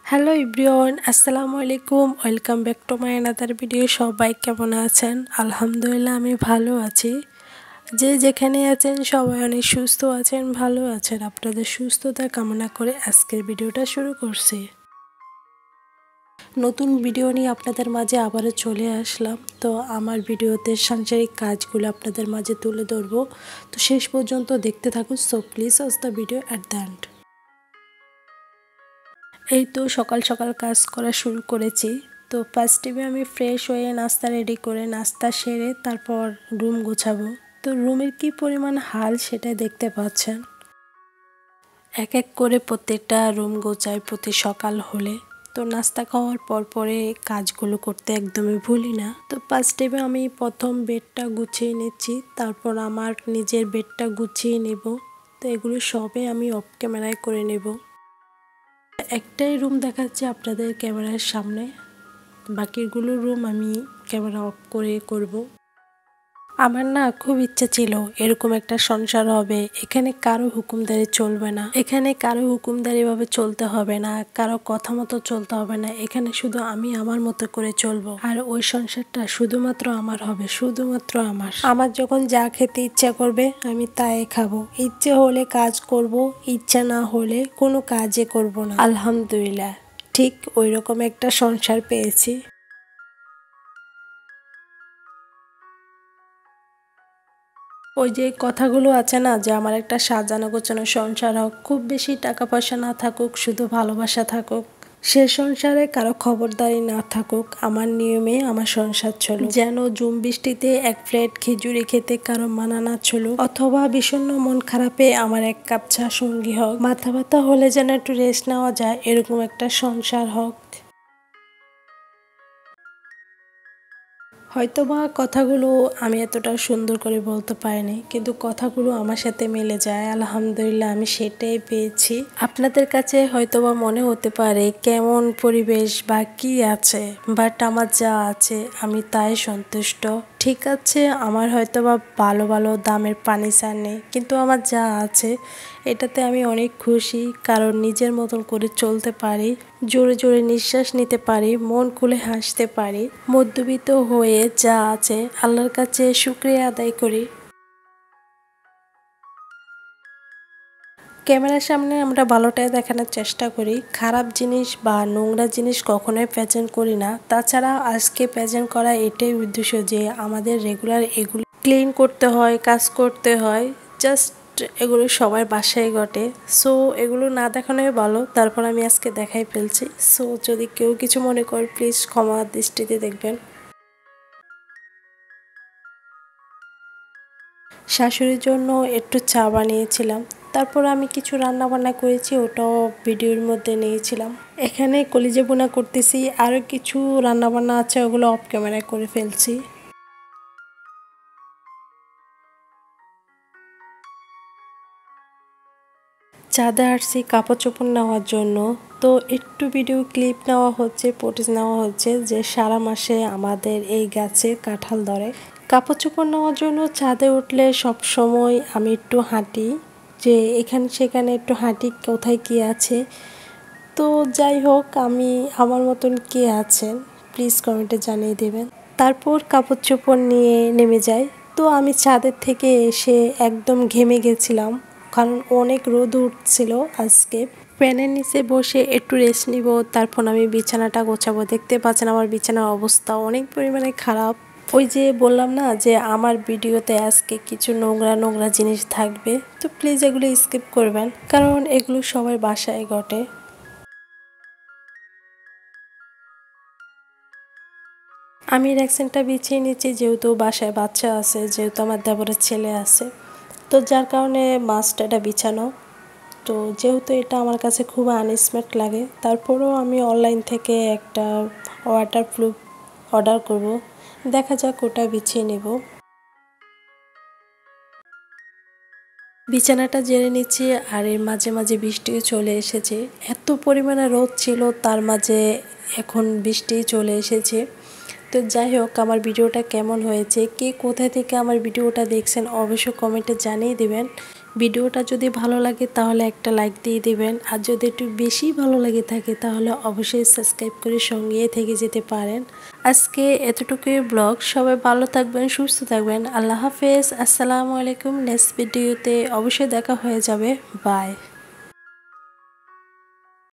Hello everyone, আসসালামু আলাইকুম। Welcome back to my another video. সবাই কেমন আছেন? আলহামদুলিল্লাহ আমি ভালো আছি। যে যেখানে আছেন সবাই অনেক সুস্থ আছেন, ভালো আছেন। আপনাদের সুস্থতা কামনা করে আজকের ভিডিওটা শুরু করছি। নতুন ভিডিও নিয়ে আপনাদের মাঝে আবারও চলে আসলাম। তো আমার ভিডিওতে সাংসারিক কাজগুলো আপনাদের মাঝে তুলে ধরবো। তো শেষ পর্যন্ত দেখতে থাকুন। So please watch the video at the end. এই তো সকাল সকাল কাজ করা শুরু করেছি। তো ফার্স্ট টাইমে আমি ফ্রেশ হয়ে নাস্তা রেডি করে নাস্তা সেরে তারপর রুম গোছাবো। তো রুমের কি পরিমাণ হাল সেটা দেখতে পাচ্ছেন। এক এক করে প্রত্যেকটা রুম গোছাই প্রতি সকাল হলে। তো নাস্তা খাওয়ার পরে কাজগুলো করতে একদমই ভুলি না। তো ফার্স্ট টাইমে আমি প্রথম বেডটা গুছিয়ে নিচ্ছি, তারপর আমার নিজের বেডটা গুছিয়ে নেব। তো এগুলো সবে আমি অফ ক্যামেরায় করে নেব। একটাই রুম দেখাচ্ছে আপনাদের ক্যামেরার সামনে, বাকিগুলো রুম আমি ক্যামেরা অফ করে করব। আমার না খুব ইচ্ছা ছিল এরকম একটা সংসার হবে, এখানে কারো হুকুমদারি চলবে না, এখানে কারো হুকুমদারি ভাবে চলতে হবে না, কারো কথা মতো চলতে হবে না, এখানে শুধু আমি আমার মতো করে চলবো। আর ওই সংসারটা শুধুমাত্র আমার হবে, শুধুমাত্র আমার। আমার যখন যা খেতে ইচ্ছা করবে আমি তাই খাবো। ইচ্ছে হলে কাজ করব, ইচ্ছা না হলে কোনো কাজই করব না। আলহামদুলিল্লাহ, ঠিক ওই রকম একটা সংসার পেয়েছি। ওই যে কথাগুলো আছে না যে আমার একটা সাজানো গোছানো সংসার হোক, খুব বেশি টাকা পয়সা না থাকুক, শুধু ভালোবাসা থাকুক, সে সংসারে কারো খবরদারি না থাকুক, আমার নিয়মে আমার সংসার চলো। যেন জুম বৃষ্টিতে এক প্লেট খিচুড়ি খেতে কারো মানা না চলুক, অথবা বিষণ্ণ মন খারাপে আমার এক কাপ চা সঙ্গী হোক, মাথা ব্যথা হলে যেন একটু রেস্ট নেওয়া যায়, এরকম একটা সংসার হোক। হয়তোবা কথাগুলো আমি এতটা সুন্দর করে বলতে পারিনি, কিন্তু কথাগুলো আমার সাথে মিলে যায়। আলহামদুলিল্লাহ আমি সেটাই পেয়েছি। আপনাদের কাছে হয়তোবা মনে হতে পারে কেমন পরিবেশ বা কি আছে, বাট আমার যা আছে আমি তাই সন্তুষ্ট। ঠিক আছে, আমার হয়তোবা ভালো ভালো দামের ফার্নিচার নেই, কিন্তু আমার যা আছে এটাতে আমি অনেক খুশি। কারণ নিজের মতন করে চলতে পারি, জোরে জোরে নিঃশ্বাস নিতে পারি, মন খুলে হাসতে পারি। মধ্যবিত্ত হয়ে যা আছে আল্লাহর কাছে শুকরিয়া আদায় করি। ক্যামেরার সামনে আমরা ভালোটাই দেখানোর চেষ্টা করি, খারাপ জিনিস বা নোংরা জিনিস কখনোই প্রেজেন্ট করি না। তাছাড়া আজকে প্রেজেন্ট করা এটাই উদ্দেশ্য যে আমাদের রেগুলার এগুলো ক্লিন করতে হয়, কাজ করতে হয়। জাস্ট এগুলো সবার বাসায় ঘটে। সো এগুলো না দেখানোই ভালো, তারপর আমি আজকে দেখাই ফেলছি। সো যদি কেউ কিছু মনে করে প্লিজ ক্ষমা দৃষ্টিতে দেখবেন। শাশুড়ির জন্য একটু চা বানিয়েছিলাম, তারপর আমি কিছু রান্না বান্না করেছি, ওটাও ভিডিওর মধ্যে নিয়েছিলাম। এখানে কলিজা বোনা করতেছি, আরও কিছু রান্না বান্না আছে, ওগুলো অফ ক্যামেরায় করে ফেলছি। চাঁদে আসছি কাপড় চোপড় নেওয়ার জন্য। তো একটু ভিডিও ক্লিপ নেওয়া হচ্ছে, ফুটেজ নেওয়া হচ্ছে যে সারা মাসে আমাদের এই গাছে কাঁঠাল ধরে। কাপড় চোপড় নেওয়ার জন্য ছাদে উঠলে সব সময় আমি একটু হাঁটি, যে এখানে সেখানে একটু হাঁটি কোথায় কী আছে। তো যাই হোক, আমি আমার মতন কে আছেন প্লিজ কমেন্টে জানিয়ে দেবেন। তারপর কাপড় চোপড় নিয়ে নেমে যাই। তো আমি ছাদের থেকে এসে একদম ঘেমে গেছিলাম, কারণ অনেক রোদ উঠছিল আজকে। ফ্যানের নিচে বসে একটু রেস্ট নিব, তারপর আমি বিছানাটা গোছাবো। দেখতে পাচ্ছেন আমার বিছানার অবস্থা অনেক পরিমাণে খারাপ। ওই যে বললাম না যে আমার ভিডিওতে আজকে কিছু নোংরা নোংরা জিনিস থাকবে, তো প্লিজ এগুলো স্কিপ করবেন, কারণ এগুলো সবার বাসায় ঘটে। আমি রেক্সিনটা বিছিয়ে নিচ্ছি, যেহেতু বাসায় বাচ্চা আছে, যেহেতু আমার দেবরের ছেলে আছে, তো যার কারণে মাস্ট এটা বিছানো। তো যেহেতু এটা আমার কাছে খুব আনস্মেট লাগে, তারপরেও আমি অনলাইন থেকে একটা ওয়াটারপ্রুফ অর্ডার করব, দেখা যাক ওটা বিছিয়ে নেব। বিছানাটা জেরে নিচ্ছি, আর এর মাঝে মাঝে বৃষ্টিও চলে এসেছে। এত পরিমাণে রোদ ছিল, তার মাঝে এখন বৃষ্টি চলে এসেছে। তো যাই হোক, আমার ভিডিওটা কেমন হয়েছে, কে কোথা থেকে আমার ভিডিওটা দেখছেন অবশ্যই কমেন্টে জানিয়ে দেবেন। ভিডিওটা যদি ভালো লাগে তাহলে একটা লাইক দিয়ে দিবেন, আর যদি একটু বেশি ভালো লাগে থাকে তাহলে অবশ্যই সাবস্ক্রাইব করে সঙ্গেই থেকে যেতে পারেন। আজকে এতটুকুই ব্লগ। সবাই ভালো থাকবেন, সুস্থ থাকবেন। আল্লাহ হাফেজ, আসসালামু আলাইকুম। নেক্সট ভিডিওতে অবশ্যই দেখা হয়ে যাবে। বাই।